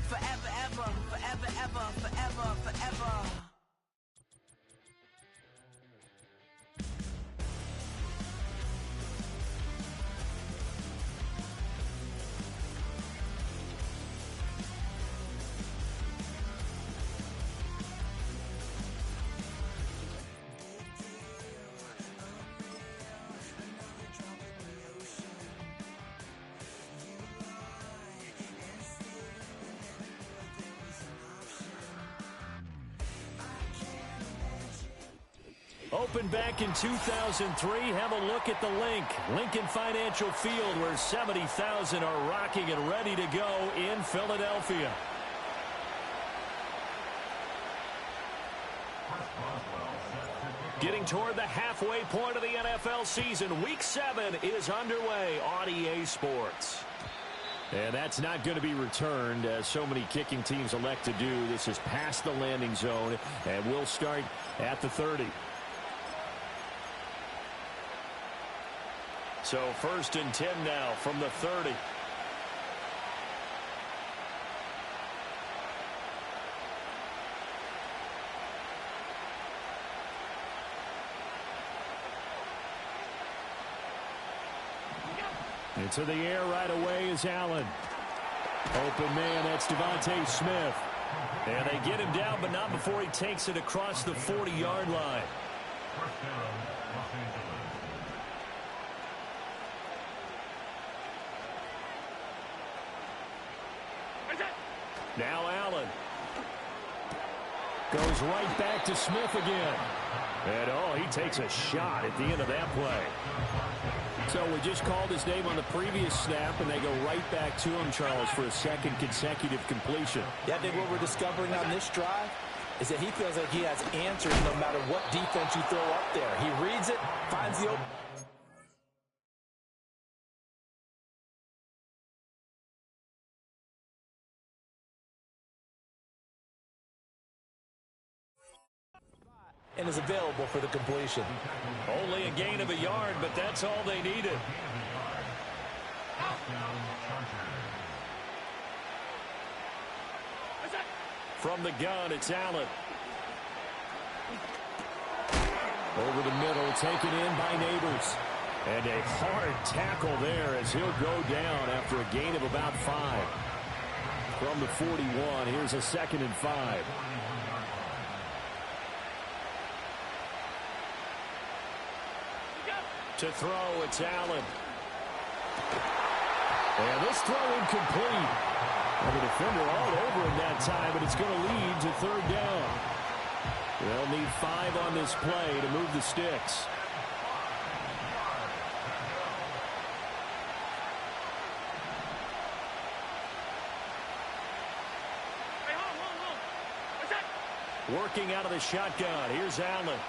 Forever, ever, forever, ever, forever, forever. Opened back in 2003, have a look at the link. Lincoln Financial Field, where 70,000 are rocking and ready to go in Philadelphia. Getting toward the halfway point of the NFL season. Week 7 is underway on EA Sports. And that's not going to be returned, as so many kicking teams elect to do. This is past the landing zone, and we'll start at the 30. So 1st and 10 now from the 30. Into the air right away is Allen. Open man, that's Devontae Smith. And they get him down, but not before he takes it across the 40-yard line. Now Allen goes right back to Smith again. And, he takes a shot at the end of that play. So we just called his name on the previous snap, and they go right back to him, Charles, for a second consecutive completion. Yeah, I think what we're discovering on this drive is that he feels like he has answers no matter what defense you throw up there. He reads it, finds the open. And is available for the completion. Only a gain of a yard, but that's all they needed. From the gun, it's Allen. Over the middle, taken in by Neighbors. And a hard tackle there as he'll go down after a gain of about 5. From the 41, here's a 2nd and 5. To throw, it's Allen. And this throw incomplete. And the defender all over him that time, but it's going to lead to 3rd down. They'll need 5 on this play to move the sticks. Working out of the shotgun. Here's Allen.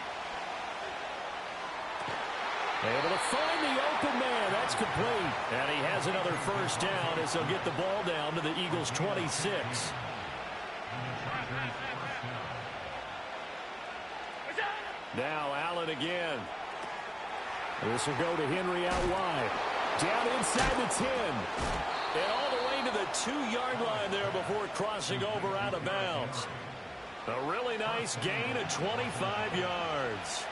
Able to find the open man. That's complete. And he has another 1st down as they'll get the ball down to the Eagles' 26. Now Allen again. This will go to Henry out wide. Down inside the 10. And all the way to the 2-yard line there before crossing over out of bounds. A really nice gain of 25 yards.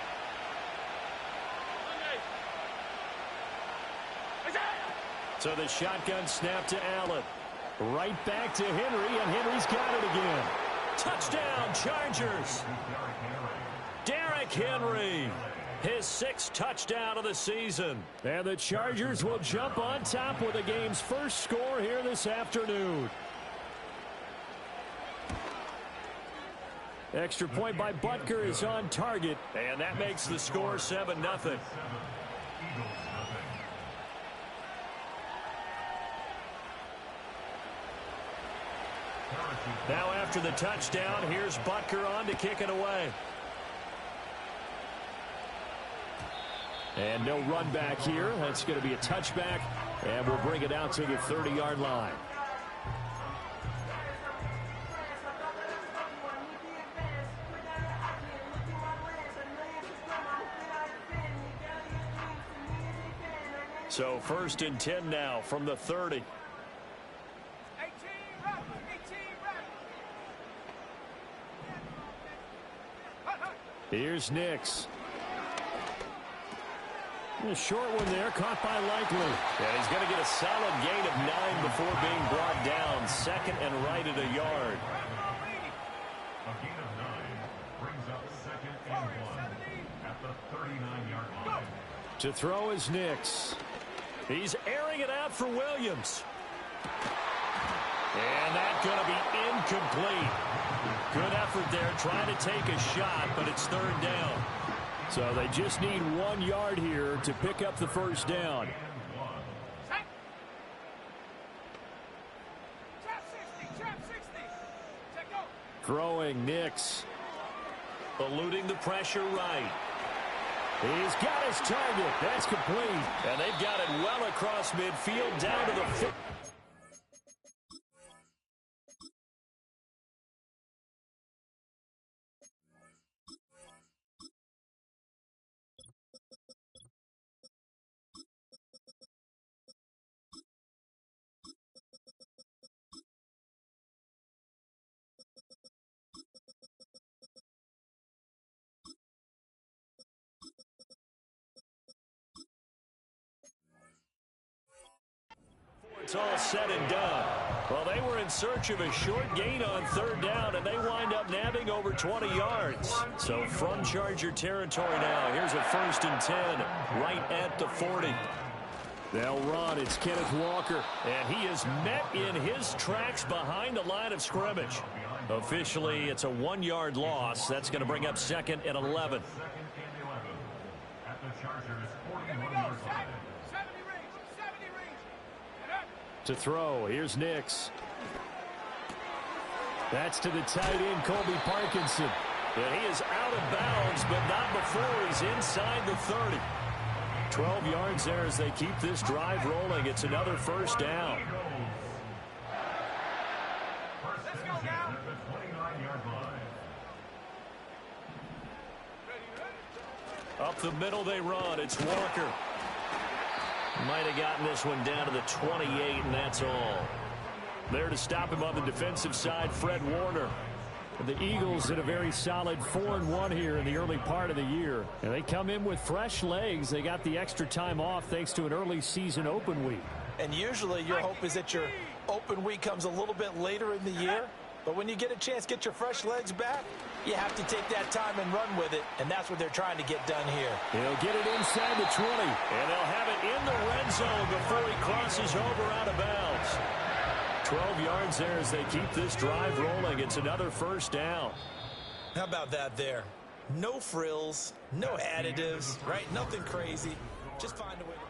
So the shotgun snap to Allen. Right back to Henry, and Henry's got it again. Touchdown, Chargers. Derrick Henry, his 6th touchdown of the season. And the Chargers will jump on top with the game's first score here this afternoon. Extra point by Butker is on target, and that makes the score 7-0. Now after the touchdown, here's Butker on to kick it away. And no run back here. That's going to be a touchback, and we'll bring it out to the 30-yard line. So 1st and 10 now from the 30. Here's Nix. A short one there, caught by Likely. And he's going to get a solid gain of 9 before being brought down. 2nd and right at a yard. A gain of 9 brings up 2nd and 1 at the 39-yard line. To throw is Nix. He's airing it out for Williams. And that's going to be incomplete. Good effort there trying to take a shot, but it's 3rd down. So they just need 1 yard here to pick up the 1st down. Throwing Nix. Eluding the pressure right. He's got his target. That's complete. And they've got it well across midfield down to the 50. It's all said and done. Well, they were in search of a short gain on 3rd down, and they wind up nabbing over 20 yards. So from Charger territory now, here's a 1st and 10 right at the 40. They'll run. It's Kenneth Walker, and he is met in his tracks behind the line of scrimmage. Officially, it's a 1-yard loss. That's going to bring up 2nd and 11. 2nd and 11 at the Chargers' 41-yard line. To throw, here's Nix. That's to the tight end, Colby Parkinson. And he is out of bounds, but not before he's inside the 30. 12 yards there as they keep this drive rolling. It's another 1st down. Let's go now. The 29-yard line. Up the middle they run. It's Walker. Might have gotten this one down to the 28, and that's all. There to stop him on the defensive side, Fred Warner. The Eagles in a very solid 4-1 here in the early part of the year. And they come in with fresh legs. They got the extra time off thanks to an early season open week. And usually your hope is that your open week comes a little bit later in the year. But when you get a chance to get your fresh legs back, you have to take that time and run with it, and that's what they're trying to get done here. He'll get it inside the 20, and they'll have it in the red zone before he crosses over out of bounds. 12 yards there as they keep this drive rolling. It's another 1st down. How about that there? No frills, no additives, right? Nothing crazy. Just find a way to...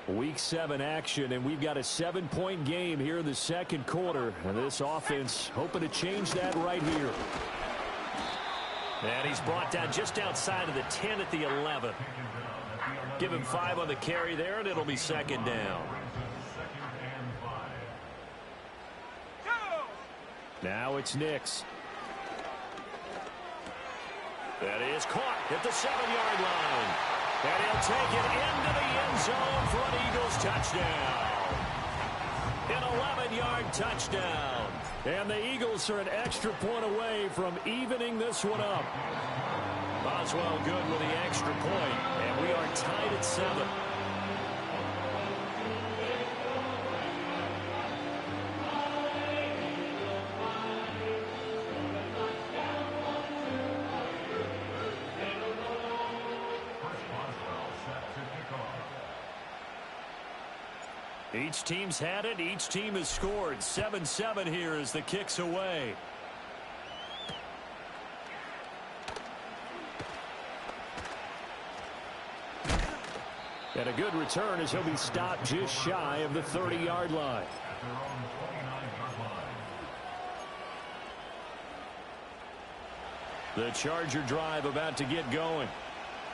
Week 7 action, and we've got a 7-point game here in the 2nd quarter. And this offense hoping to change that right here. And he's brought down just outside of the 10 at the 11. Give him 5 on the carry there, and it'll be 2nd down. Now it's Nix. That is caught at the 7-yard line. And he'll take it into the end zone for an Eagles touchdown. An 11-yard touchdown. And the Eagles are an extra point away from evening this one up. Boswell good with the extra point, and we are tied at 7. Each team's had it. Each team has scored. 7-7 here as the kick's away. And a good return as he'll be stopped just shy of the 30-yard line. The Charger drive about to get going.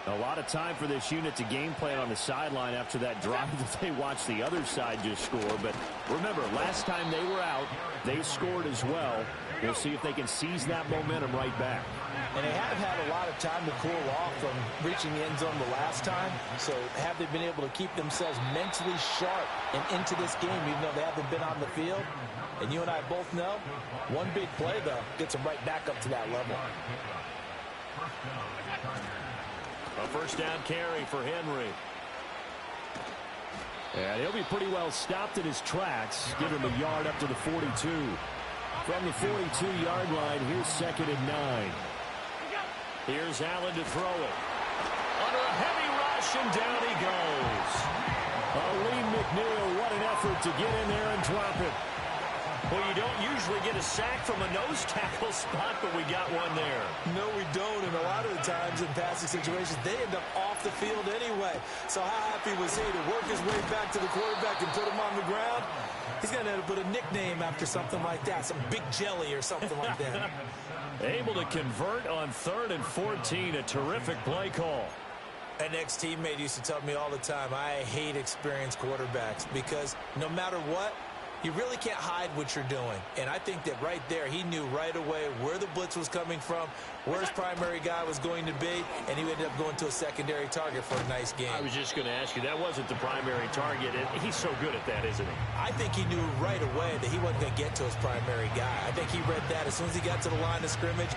A lot of time for this unit to game plan on the sideline after that drive that they watched the other side just score. But remember, last time they were out, they scored as well. We'll see if they can seize that momentum right back. And they have had a lot of time to cool off from reaching the end zone the last time. So have they been able to keep themselves mentally sharp and into this game, even though they haven't been on the field? And you and I both know, one big play, though, gets them right back up to that level. A first down carry for Henry. And he'll be pretty well stopped in his tracks. Give him a yard up to the 42. From the 42-yard line, here's 2nd and 9. Here's Allen to throw it. Under a heavy rush, and down he goes. Lee McNeil, what an effort to get in there and drop it. Well, you don't usually get a sack from a nose tackle spot, but we got one there. No, we don't, and a lot of the times in passing situations, they end up off the field anyway. So how happy was he to work his way back to the quarterback and put him on the ground? He's going to end up with a nickname after something like that, some Big Jelly or something like that. Able to convert on 3rd and 14, a terrific play call. An ex-teammate used to tell me all the time, I hate experienced quarterbacks because no matter what, you really can't hide what you're doing. And I think that right there, he knew right away where the blitz was coming from, where his primary guy was going to be, and he ended up going to a secondary target for a nice game. I was just going to ask you, that wasn't the primary target, and he's so good at that, isn't he? I think he knew right away that he wasn't going to get to his primary guy. I think he read that as soon as he got to the line of scrimmage,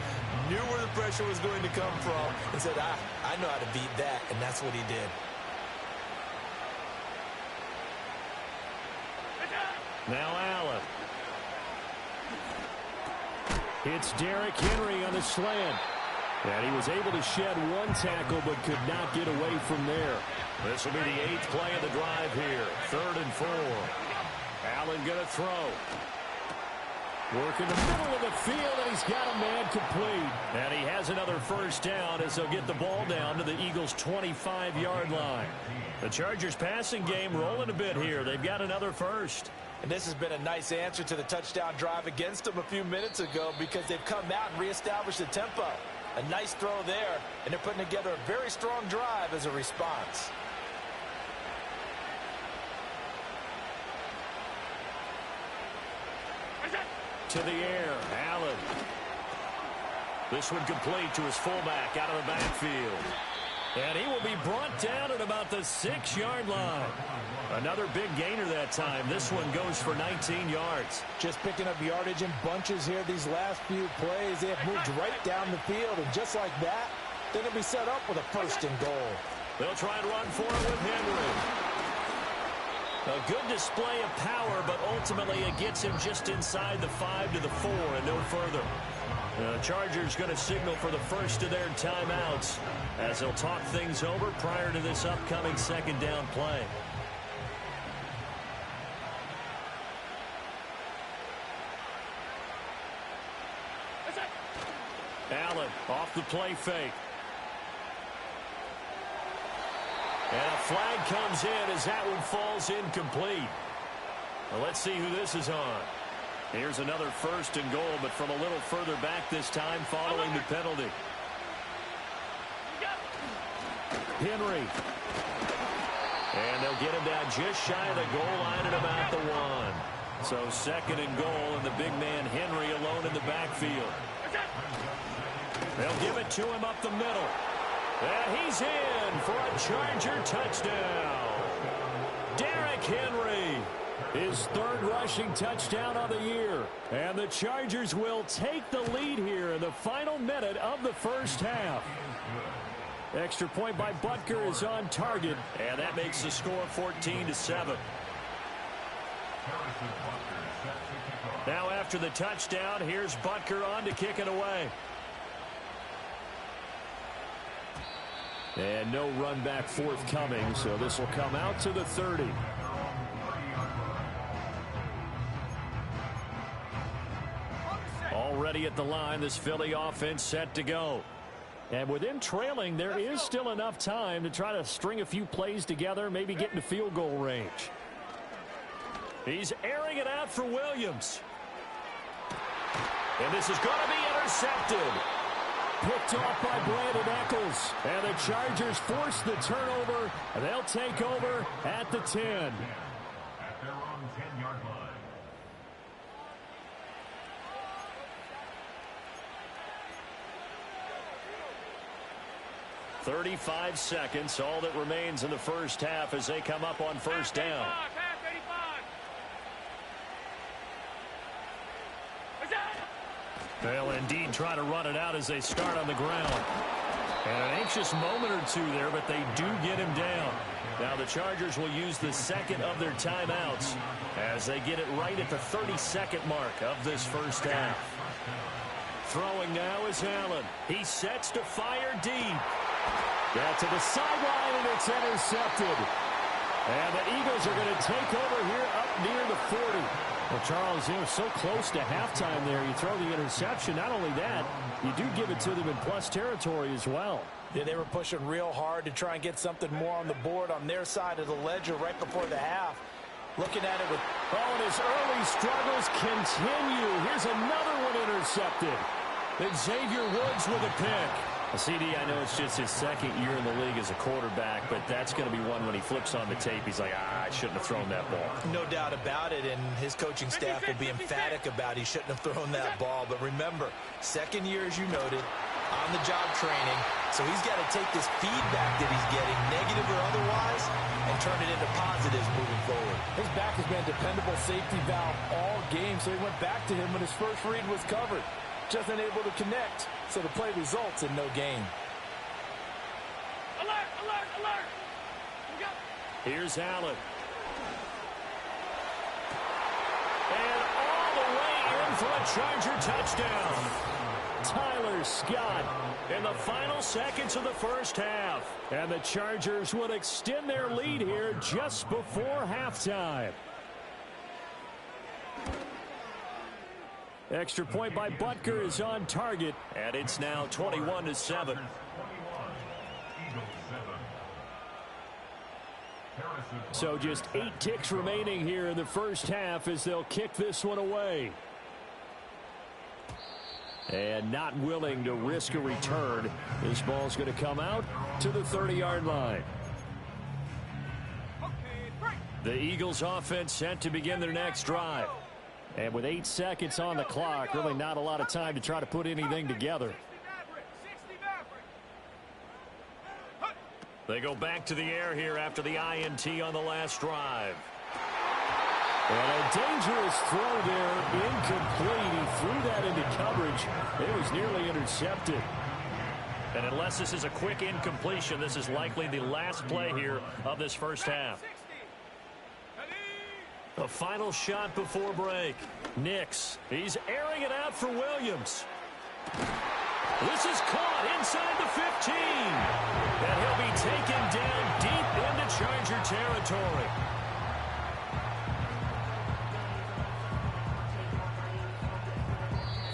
knew where the pressure was going to come from, and said, I know how to beat that, and that's what he did. Now Allen. It's Derrick Henry on the slant. And he was able to shed one tackle but could not get away from there. This will be the 8th play of the drive here. 3rd and 4. Allen going to throw. Work in the middle of the field, and he's got a man complete. And he has another first down as they'll get the ball down to the Eagles' 25-yard line. The Chargers passing game rolling a bit here. They've got another first. And this has been a nice answer to the touchdown drive against them a few minutes ago because they've come out and reestablished the tempo. A nice throw there, and they're putting together a very strong drive as a response. To the air, Allen. This one complete to his fullback out of the backfield. And he will be brought down at about the 6-yard line. Another big gainer that time. This one goes for 19 yards. Just picking up yardage in bunches here these last few plays. They have moved right down the field, and just like that, they're going to be set up with a 1st and goal. They'll try and run for it with Henry. A good display of power, but ultimately it gets him just inside the 5 to the 4 and no further. The Chargers going to signal for the first of their timeouts as they'll talk things over prior to this upcoming 2nd down play. Allen off the play fake. And a flag comes in as that one falls incomplete. Well, let's see who this is on. Here's another 1st and goal, but from a little further back this time following the penalty. Henry. And they'll get him down just shy of the goal line at about the 1. So 2nd and goal, and the big man Henry alone in the backfield. They'll give it to him up the middle. And he's in for a Charger touchdown. Derrick Henry, his 3rd rushing touchdown of the year. And the Chargers will take the lead here in the final minute of the first half. Extra point by Butker is on target, and that makes the score 14-7. Now after the touchdown, here's Butker on to kick it away. And no run back forthcoming, so this will come out to the 30. Already at the line, this Philly offense set to go. And with them trailing, there is still enough time to try to string a few plays together, maybe get into field goal range. He's airing it out for Williams. And this is going to be intercepted. Picked off by Brandon Eccles. And the Chargers force the turnover. And they'll take over at the 10. At their own 10-yard line. 35 seconds, all that remains in the first half as they come up on first down. They'll indeed try to run it out as they start on the ground. And an anxious moment or two there, but they do get him down. Now the Chargers will use the second of their timeouts as they get it right at the 32nd mark of this first half. Throwing now is Allen. He sets to fire deep. Got to the sideline, and it's intercepted. And the Eagles are going to take over here up near the 40. Well, Charles, so close to halftime there. You throw the interception. Not only that, you do give it to them in plus territory as well. Yeah, they were pushing real hard to try and get something more on the board on their side of the ledger right before the half. Looking at it with... Oh, and his early struggles continue. Here's another one intercepted. Then Xavier Woods with a pick. CD, I know it's just his second year in the league as a quarterback, but that's going to be one when he flips on the tape. He's like, I shouldn't have thrown that ball. No doubt about it, and his coaching staff will be emphatic about he shouldn't have thrown that ball. But remember, second year, as you noted, on-the-job training, so he's got to take this feedback that he's getting, negative or otherwise, and turn it into positives moving forward. His back has been a dependable safety valve all game, so he went back to him when his first read was covered. Just unable to connect, so the play results in no gain. Alert, alert, alert! Here's Allen. And all the way in for a Charger touchdown. Tyler Scott in the final seconds of the first half. And the Chargers would extend their lead here just before halftime. Extra point by Butker is on target, and it's now 21-7. So just 8 ticks remaining here in the first half as they'll kick this one away. And not willing to risk a return, this ball's going to come out to the 30-yard line. The Eagles offense set to begin their next drive. And with 8 seconds on the clock, really not a lot of time to try to put anything together. They go back to the air here after the INT on the last drive. And a dangerous throw there, incomplete. He threw that into coverage. It was nearly intercepted. And unless this is a quick incompletion, this is likely the last play here of this first half. A final shot before break. Nix, he's airing it out for Williams. This is caught inside the 15. And he'll be taken down deep into Charger territory.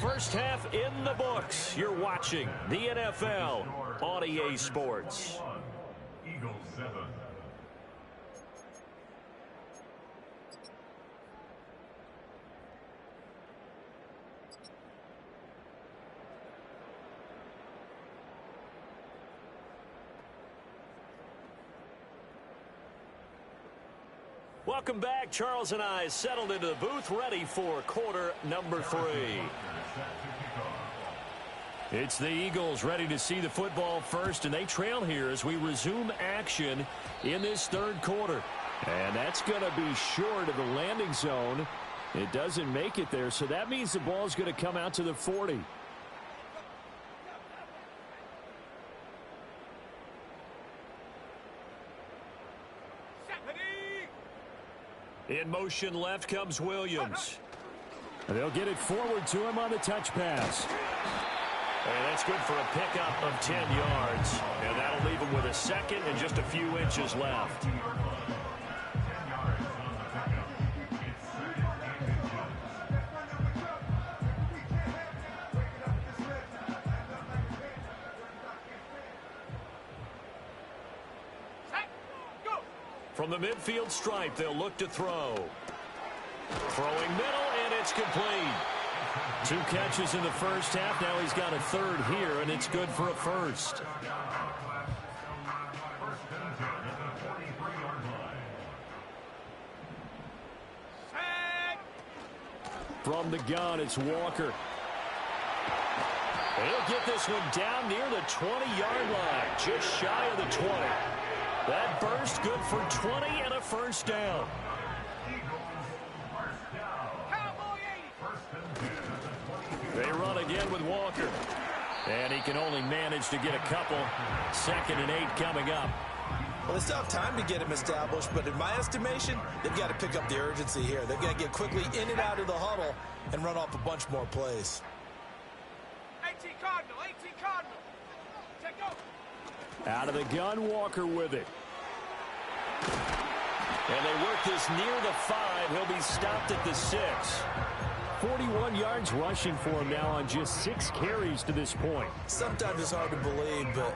First half in the books. You're watching the NFL on EA Sports. Eagles 7. Welcome back. Charles and I settled into the booth, ready for quarter number 3. It's the Eagles ready to see the football first, and they trail here as we resume action in this third quarter. And that's going to be short of the landing zone. It doesn't make it there, so that means the ball's going to come out to the 40. In motion left comes Williams. And they'll get it forward to him on the touch pass. And that's good for a pickup of 10 yards. And that'll leave him with a second and just a few inches left. From the midfield stripe, they'll look to throw. Throwing middle, and it's complete. 2 catches in the first half. Now he's got a third here, and it's good for a first. From the gun, it's Walker. He'll get this one down near the 20-yard line, just shy of the 20. That burst good for 20 and a first down. They run again with Walker. And he can only manage to get a couple. 2nd and 8 coming up. Well, they still have time to get him established, but in my estimation, they've got to pick up the urgency here. They've got to get quickly in and out of the huddle and run off a bunch more plays. 18 Cardinal, 18 Cardinal. Take go. Out of the gun, Walker with it. And they work this near the 5. He'll be stopped at the 6. 41 yards rushing for him now on just 6 carries to this point. Sometimes it's hard to believe, but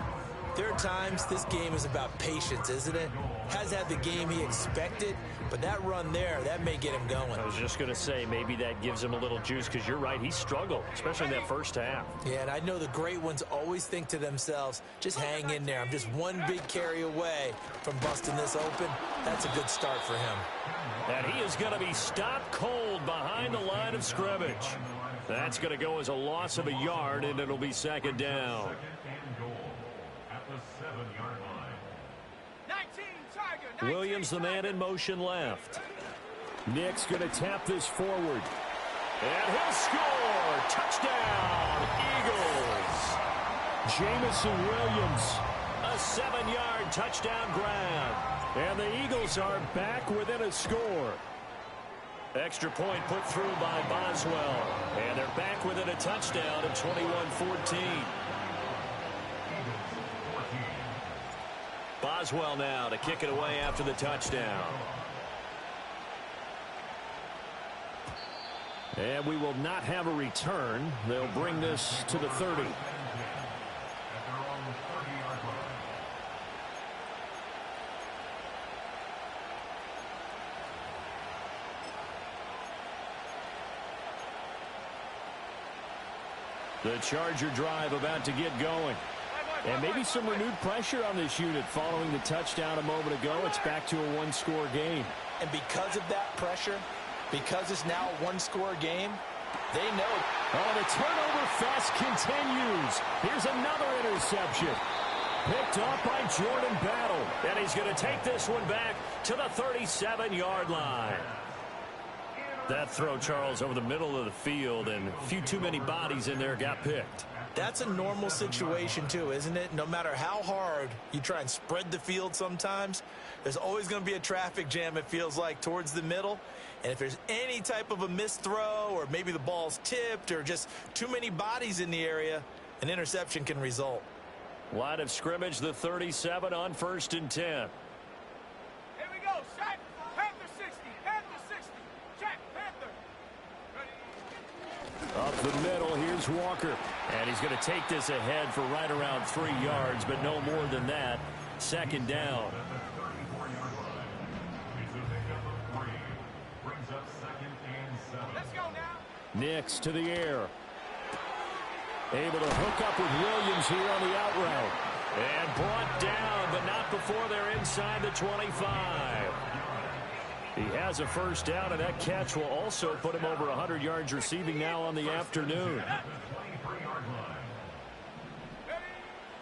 there are times this game is about patience, isn't it? Has had the game he expected, but that run there, that may get him going. I was just going to say, maybe that gives him a little juice, because you're right, he struggled, especially in that first half. Yeah, and I know the great ones always think to themselves, just hang in there. I'm just one big carry away from busting this open. That's a good start for him. And he is going to be stopped cold behind the line of scrimmage. That's going to go as a loss of a yard, and it'll be 2nd down. Williams, the man in motion left. Nick's going to tap this forward. And he'll score. Touchdown, Eagles. Jamison Williams, a 7-yard touchdown grab. And the Eagles are back within a score. Extra point put through by Boswell. And they're back within a touchdown at 21-14. Boswell now to kick it away after the touchdown. And we will not have a return. They'll bring this to the 30. The Charger drive about to get going. And maybe some renewed pressure on this unit following the touchdown a moment ago. It's back to a 1-score game. And because of that pressure, because it's now a 1-score game, they know. Oh, the turnover fest continues. Here's another interception. Picked up by Jordan Battle. And he's going to take this one back to the 37-yard line. That throw, Charles, over the middle of the field, and a few too many bodies in there got picked. That's a normal situation, too, isn't it? No matter how hard you try and spread the field sometimes, there's always going to be a traffic jam, it feels like, towards the middle. And if there's any type of a missed throw, or maybe the ball's tipped, or just too many bodies in the area, an interception can result. Line of scrimmage, the 37 on 1st and 10. Here we go, set. Panther 60, Panther 60. Check, Panther. Ready. Up the middle, here's Walker. And he's going to take this ahead for right around 3 yards, but no more than that. 2nd down. Let's go now. Nix to the air. Able to hook up with Williams here on the out route. And brought down, but not before they're inside the 25. He has a first down, and that catch will also put him over 100 yards receiving now on the afternoon.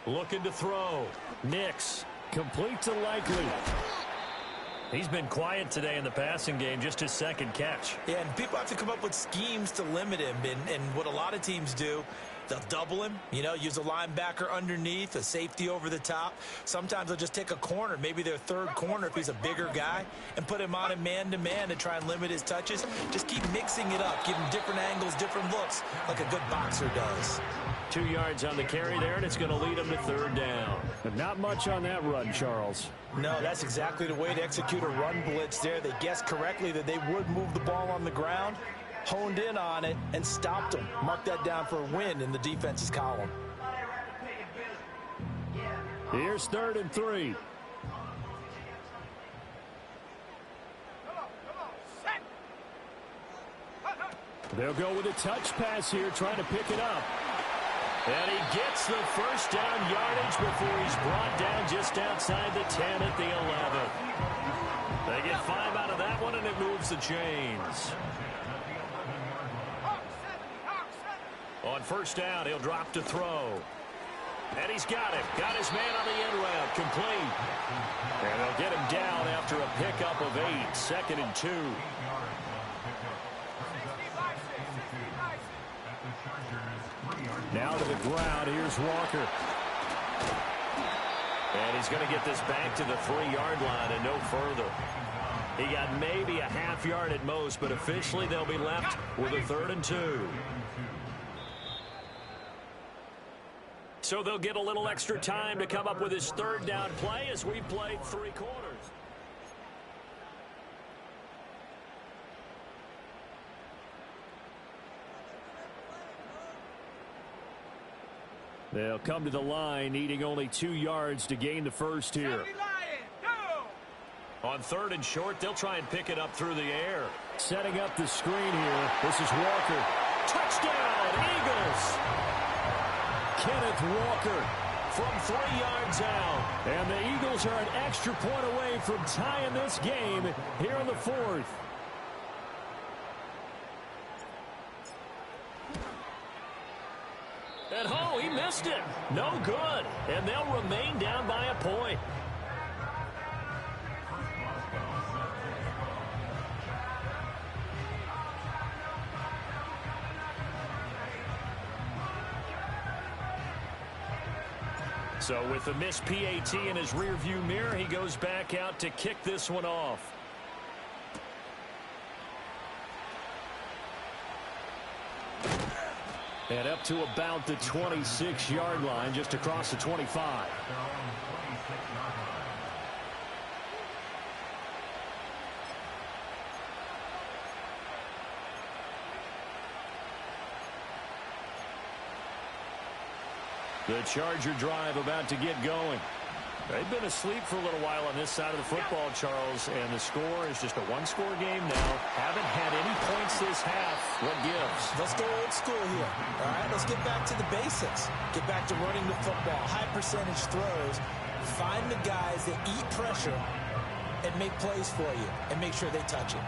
Looking to throw. Nix, complete to Likely. He's been quiet today in the passing game, just his 2nd catch. Yeah, and people have to come up with schemes to limit him. And what a lot of teams do, they'll double him, use a linebacker underneath, a safety over the top. Sometimes they'll just take a corner, maybe their 3rd corner if he's a bigger guy, and put him on a man-to-man to try and limit his touches. Just keep mixing it up, give him different angles, different looks, like a good boxer does. 2 yards on the carry there, and it's going to lead him to 3rd down. But not much on that run, Charles. No, that's exactly the way to execute a run blitz there. They guessed correctly that they would move the ball on the ground, honed in on it, and stopped them. Mark that down for a win in the defense's column. Here's 3rd and 3. They'll go with a touch pass here, trying to pick it up. And he gets the first down yardage before he's brought down just outside the 10 at the 11. They get 5 out of that one, and it moves the chains. On first down, he'll drop to throw. And he's got it. Got his man on the end route. Complete. And they'll get him down after a pickup of 8. 2nd and 2. Now to the ground. Here's Walker. And he's going to get this back to the 3-yard line and no further. He got maybe a half yard at most, but officially they'll be left with a 3rd and 2. So they'll get a little extra time to come up with his 3rd down play as we played 3 quarters. They'll come to the line needing only 2 yards to gain the first here. On 3rd and short, they'll try and pick it up through the air. Setting up the screen here. This is Walker. Touchdown, Eagles! Kenneth Walker from 3 yards out. And the Eagles are an extra point away from tying this game here in the 4th. And oh, he missed it. No good. And they'll remain down by a point. So with the missed PAT in his rearview mirror, he goes back out to kick this one off. And up to about the 26-yard line, just across the 25. The Charger drive about to get going. They've been asleep for a little while on this side of the football, Charles, and the score is just a one-score game now. Haven't had any points this half. What gives? Let's go old school here. All right, let's get back to the basics. Get back to running the football, high percentage throws. Find the guys that eat pressure and make plays for you and make sure they touch it.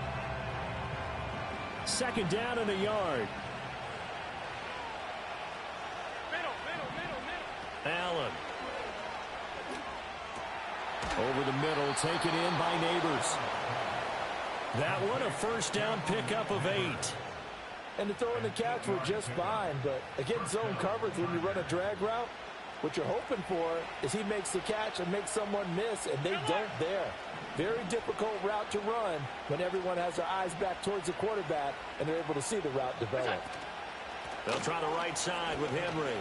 2nd down and a yard. Allen. Over the middle, taken in by Neighbors. That one a 1st down pickup of 8. And the throw and the catch were just fine, but against zone coverage when you run a drag route, what you're hoping for is he makes the catch and makes someone miss, and they don't there. Very difficult route to run when everyone has their eyes back towards the quarterback and they're able to see the route develop. They'll try the right side with Henry.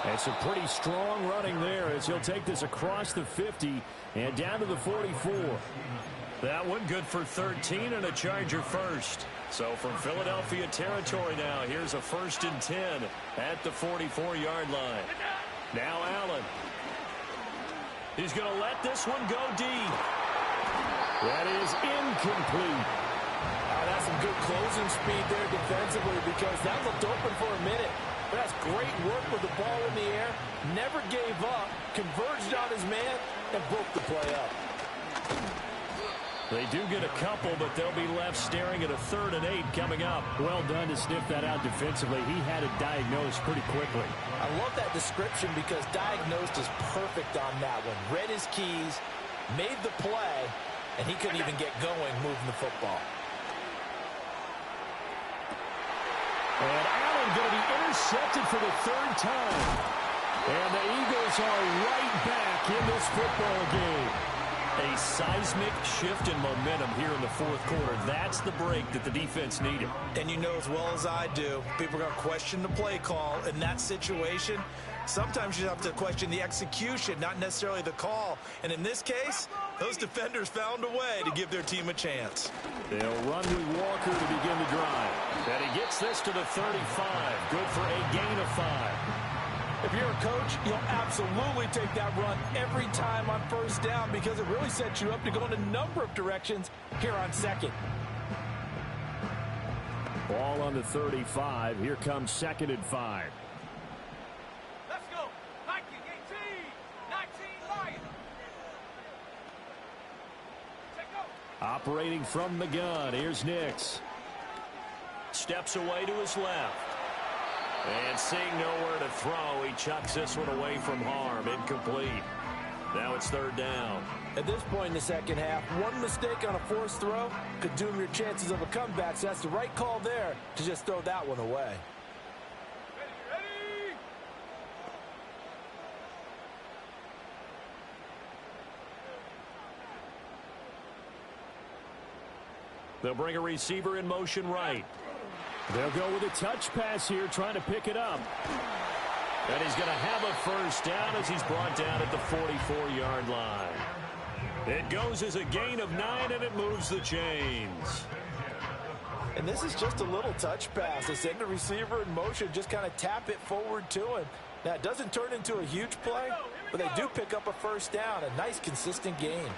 And some pretty strong running there as he'll take this across the 50 and down to the 44. That one good for 13 and a Charger first. So from Philadelphia territory now, here's a 1st and 10 at the 44-yard line. Now Allen. He's going to let this one go deep. That is incomplete. That's some good closing speed there defensively because that looked open for a minute. But that's great work with the ball in the air. Never gave up, converged on his man, and broke the play up. They do get a couple, but they'll be left staring at a 3rd and 8 coming up. Well done to sniff that out defensively. He had it diagnosed pretty quickly. I love that description because diagnosed is perfect on that one. Read his keys, made the play, and he couldn't even get going moving the football. And Allen going to be intercepted for the 3rd time. And the Eagles are right back in this football game. A seismic shift in momentum here in the 4th quarter. That's the break that the defense needed. And you know as well as I do, people are going to question the play call in that situation. Sometimes you have to question the execution, not necessarily the call. And in this case, those defenders found a way to give their team a chance. They'll run with Walker to begin the drive. And he gets this to the 35. Good for a gain of 5. If you're a coach, you'll absolutely take that run every time on 1st down because it really sets you up to go in a number of directions here on 2nd. Ball on the 35. Here comes 2nd and 5. Let's go. 19, 19, Lions. Take go. Operating from the gun. Here's Nix. Steps away to his left. And seeing nowhere to throw, he chucks this one away from harm. Incomplete. Now it's third down. At this point in the second half, one mistake on a forced throw could doom your chances of a comeback. So that's the right call there to just throw that one away. Ready? They'll bring a receiver in motion right. They'll go with a touch pass here, trying to pick it up. And he's going to have a first down as he's brought down at the 44-yard line. It goes as a gain of 9, and it moves the chains. And this is just a little touch pass. They send the receiver in motion, just kind of tap it forward to him. Now, it doesn't turn into a huge play, but they do pick up a first down, a nice, consistent gain.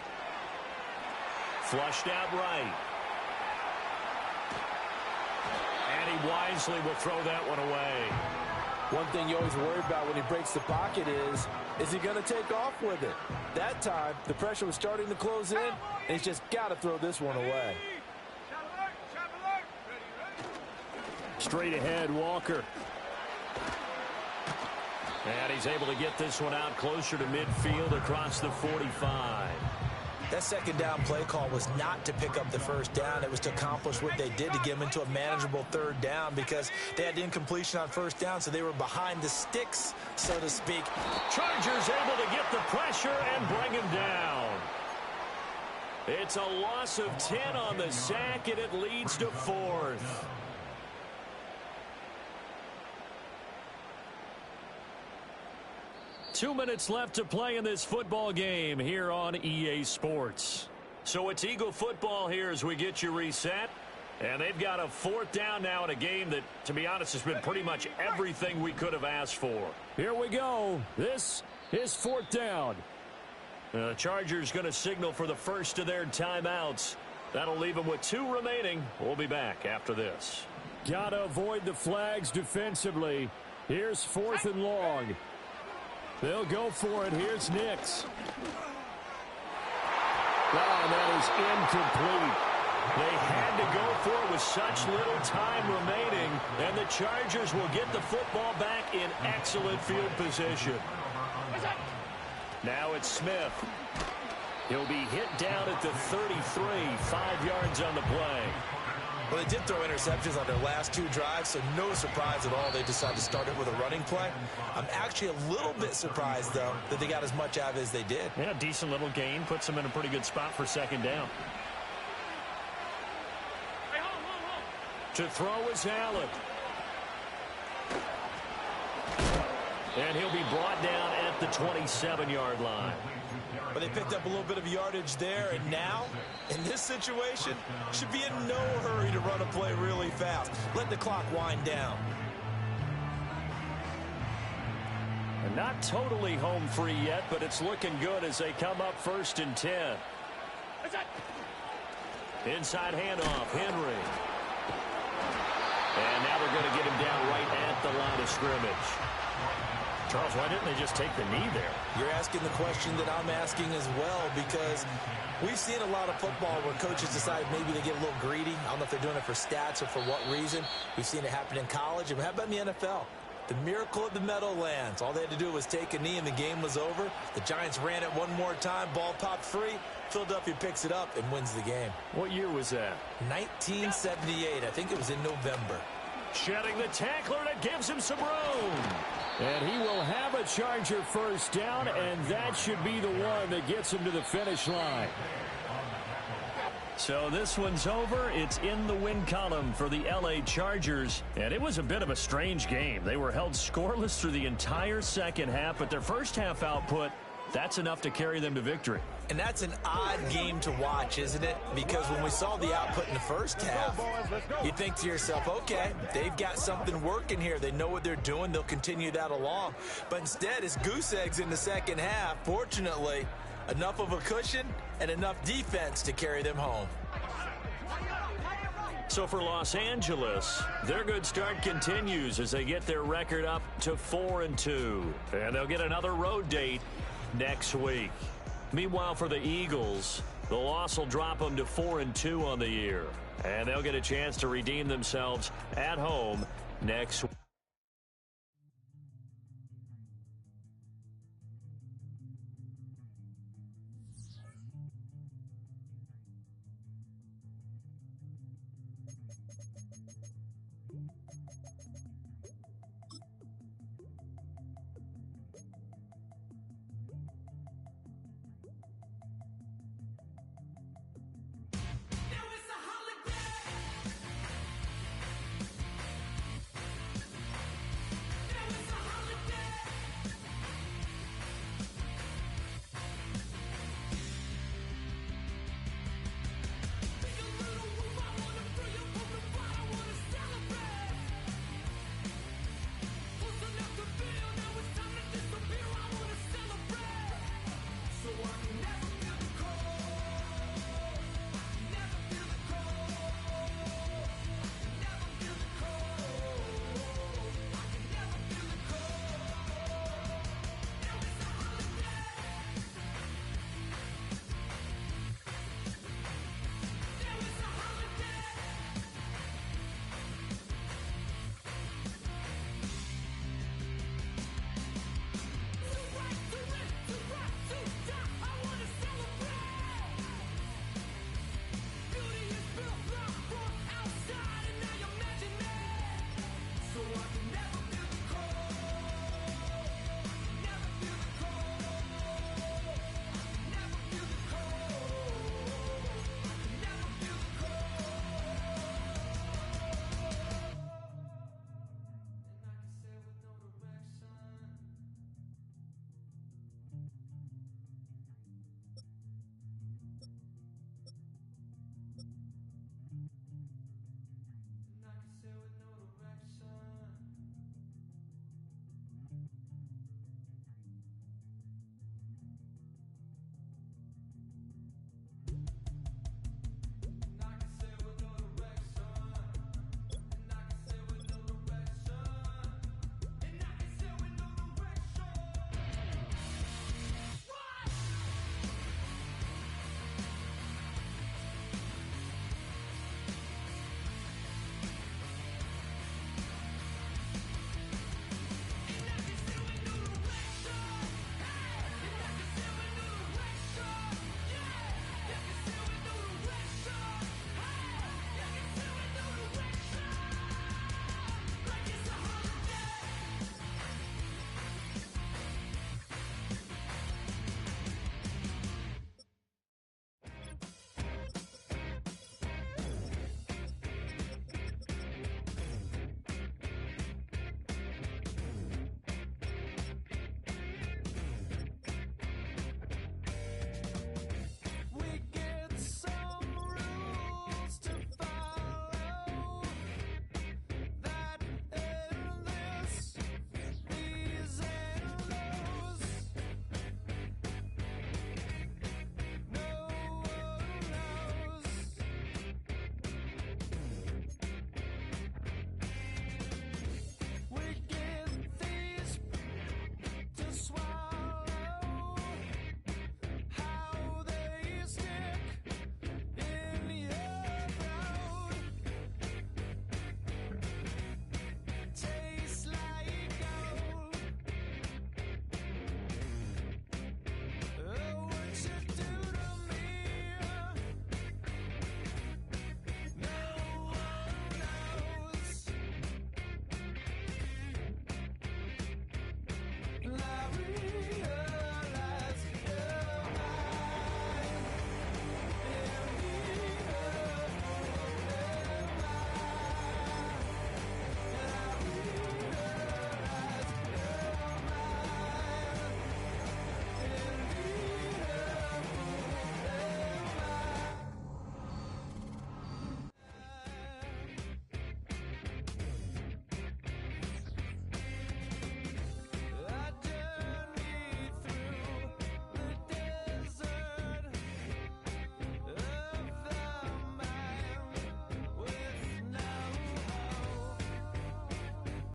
Flushed out right. And he wisely will throw that one away. One thing you always worry about when he breaks the pocket is he going to take off with it? That time, the pressure was starting to close in, and he's just got to throw this one away. Straight ahead, Walker. And he's able to get this one out closer to midfield across the 45. That second down play call was not to pick up the first down. It was to accomplish what they did to get them into a manageable third down because they had incompletion on first down, so they were behind the sticks, so to speak. Chargers able to get the pressure and bring him down. It's a loss of 10 on the sack, and it leads to 4th. Two minutes left to play in this football game here on EA Sports. So it's Eagle football here as we get you reset. And they've got a 4th down now in a game that, to be honest, has been pretty much everything we could have asked for. Here we go. This is 4th down. The Chargers going to signal for the first of their timeouts. That'll leave them with 2 remaining. We'll be back after this. Got to avoid the flags defensively. Here's 4th and long. They'll go for it. Here's Nix. Oh, that is incomplete. They had to go for it with such little time remaining, and the Chargers will get the football back in excellent field position. Now it's Smith. He'll be hit down at the 33, 5 yards on the play. Well, they did throw interceptions on their last 2 drives, so no surprise at all they decided to start it with a running play. I'm actually a little bit surprised, though, that they got as much out of it as they did. Yeah, decent little gain. Puts them in a pretty good spot for second down. To throw is Allen. And he'll be brought down at the 27-yard line. But they picked up a little bit of yardage there, and now, in this situation, should be in no hurry to run a play really fast. Let the clock wind down. And not totally home free yet, but it's looking good as they come up 1st and 10. Inside handoff, Henry. And now they're going to get him down right at the line of scrimmage. Charles, why didn't they just take the knee there? You're asking the question that I'm asking as well, because we've seen a lot of football where coaches decide maybe they get a little greedy. I don't know if they're doing it for stats or for what reason. We've seen it happen in college. And how about in the NFL? The miracle of the Meadowlands. All they had to do was take a knee and the game was over. The Giants ran it one more time. Ball popped free. Philadelphia picks it up and wins the game. What year was that? 1978. I think it was in November. Shedding the tackler that gives him some room. And he will have a Charger first down, and that should be the one that gets him to the finish line. So this one's over. It's in the win column for the LA Chargers. And it was a bit of a strange game. They were held scoreless through the entire second half, but their first half output, that's enough to carry them to victory. And that's an odd game to watch, isn't it? Because when we saw the output in the first half, you think to yourself, okay, they've got something working here. They know what they're doing. They'll continue that along. But instead, it's goose eggs in the second half. Fortunately, enough of a cushion and enough defense to carry them home. So for Los Angeles, their good start continues as they get their record up to 4-2. And they'll get another road date next week. Meanwhile, for the Eagles, the loss will drop them to 4-2 on the year. And they'll get a chance to redeem themselves at home next week.